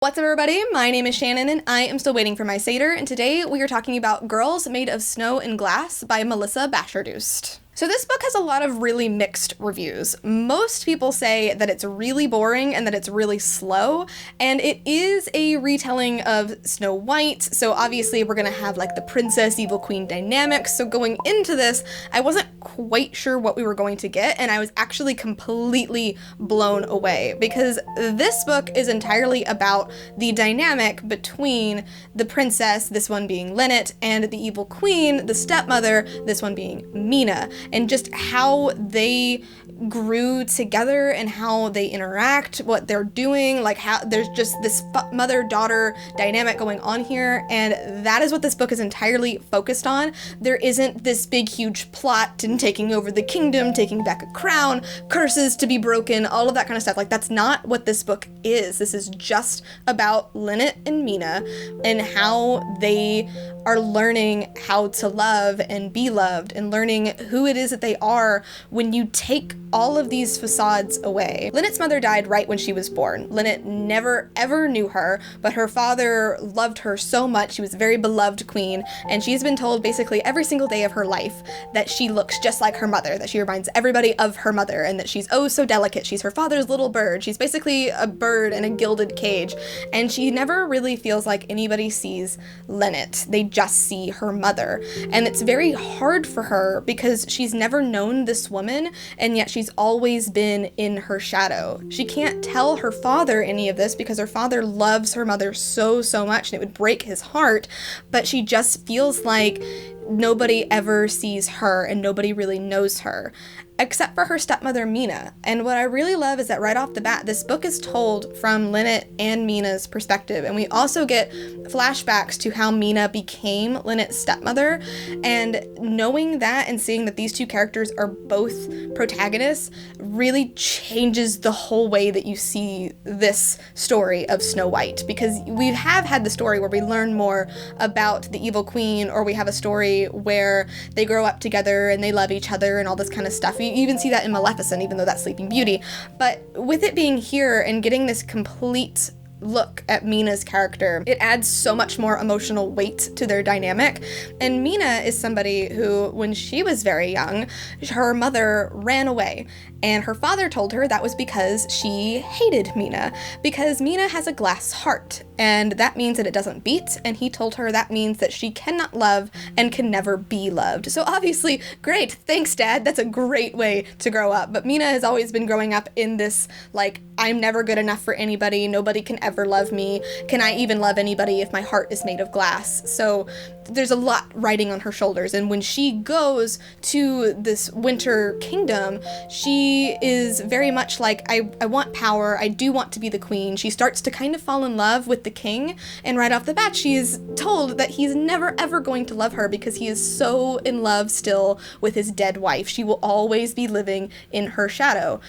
What's up, everybody? My name is Shannon, and I am still waiting for my Satyr, and today we are talking about Girls Made of Snow and Glass by Melissa Bashardoust. So this book has a lot of really mixed reviews. Most people say that it's really boring and that it's really slow, and it is a retelling of Snow White, so obviously we're gonna have like the princess evil queen dynamics. So going into this, I wasn't quite sure what we were going to get, and I was actually completely blown away because this book is entirely about the dynamic between the princess, this one being Lynette, and the evil queen, the stepmother, this one being Mina, and just how they grew together and how they interact, what they're doing, like how there's just this mother-daughter dynamic going on here, and that is what this book is entirely focused on. There isn't this big huge plot and taking over the kingdom, taking back a crown, curses to be broken, all of that kind of stuff. Like, that's not what this book is. This is just about Lynette and Mina and how they are learning how to love and be loved and learning who it is that they are when you take all of these facades away. Lynette's mother died right when she was born. Lynette never ever knew her, but her father loved her so much. She was a very beloved queen, and she's been told basically every single day of her life that she looks just like her mother, that she reminds everybody of her mother, and that she's oh so delicate. She's her father's little bird. She's basically a bird in a gilded cage, and she never really feels like anybody sees Lynette. They just see her mother, and it's very hard for her because she's never known this woman, and yet she's always been in her shadow. She can't tell her father any of this because her father loves her mother so much, and it would break his heart, but she just feels like nobody ever sees her and nobody really knows her, except for her stepmother Mina. And what I really love is that right off the bat, this book is told from Lynette and Mina's perspective, and we also get flashbacks to how Mina became Lynette's stepmother, and knowing that and seeing that these two characters are both protagonists really changes the whole way that you see this story of Snow White, because we have had the story where we learn more about the evil queen, or we have a story where they grow up together and they love each other and all this kind of stuff. You even see that in Maleficent, even though that's Sleeping Beauty. But with it being here and getting this complete look at Mina's character, it adds so much more emotional weight to their dynamic. And Mina is somebody who, when she was very young, her mother ran away, and her father told her that was because she hated Mina, because Mina has a glass heart, and that means that it doesn't beat, and he told her that means that she cannot love and can never be loved. So obviously, great, thanks Dad, that's a great way to grow up. But Mina has always been growing up in this, like, I'm never good enough for anybody, nobody can ever love me, can I even love anybody if my heart is made of glass? So there's a lot riding on her shoulders, and when she goes to this winter kingdom, she is very much like, I want power, I do want to be the queen. She starts to kind of fall in love with the king, and right off the bat she is told that he's never ever going to love her because he is so in love still with his dead wife. She will always be living in her shadow.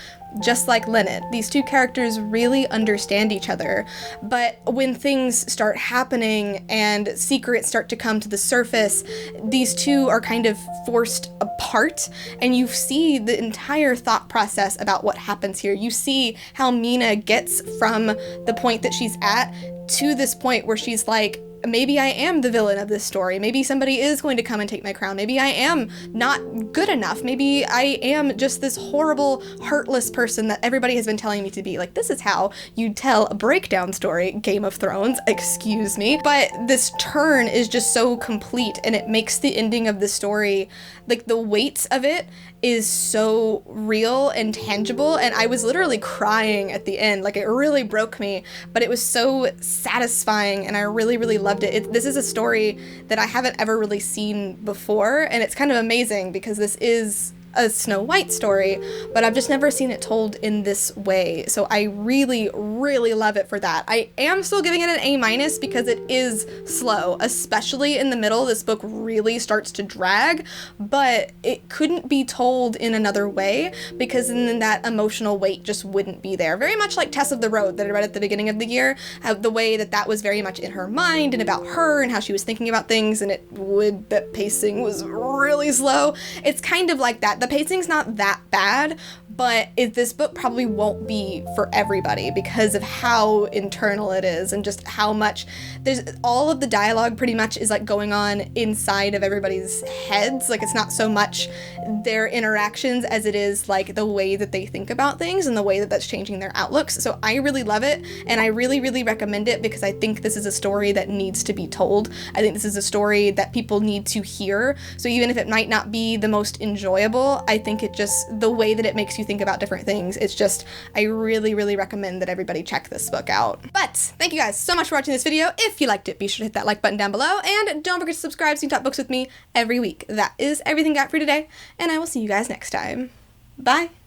Just like Lynette, these two characters really understand each other, but when things start happening and secrets start to come to the surface, these two are kind of forced apart, and you see the entire thought process about what happens here. You see how Mina gets from the point that she's at to this point where she's like, maybe I am the villain of this story. Maybe somebody is going to come and take my crown. Maybe I am not good enough. Maybe I am just this horrible, heartless person that everybody has been telling me to be. Like, this is how you tell a breakdown story, Game of Thrones, excuse me. But this turn is just so complete, and it makes the ending of the story, like, the weight of it is so real and tangible, and I was literally crying at the end. Like, it really broke me, but it was so satisfying, and I really loved it. This is a story that I haven't ever really seen before, and it's kind of amazing because this is a Snow White story, but I've just never seen it told in this way. So I really love it for that. I am still giving it an A- because it is slow, especially in the middle. This book really starts to drag, but it couldn't be told in another way because then that emotional weight just wouldn't be there. Very much like Tess of the Road that I read at the beginning of the year, the way that was very much in her mind and about her and how she was thinking about things, and that pacing was really slow. It's kind of like that. The pacing's not that bad, but this book probably won't be for everybody because of how internal it is and just how much there's all of the dialogue pretty much is like going on inside of everybody's heads. Like it's not so much their interactions as it is like the way that they think about things and the way that that's changing their outlooks. So I really love it, and I really recommend it because I think this is a story that needs to be told. I think this is a story that people need to hear. So even if it might not be the most enjoyable, I think it just, the way that it makes you think about different things, it's just, I really recommend that everybody check this book out. But thank you guys so much for watching this video. If you liked it, be sure to hit that like button down below, and don't forget to subscribe so you can talk books with me every week. That is everything I got for today, and I will see you guys next time. Bye!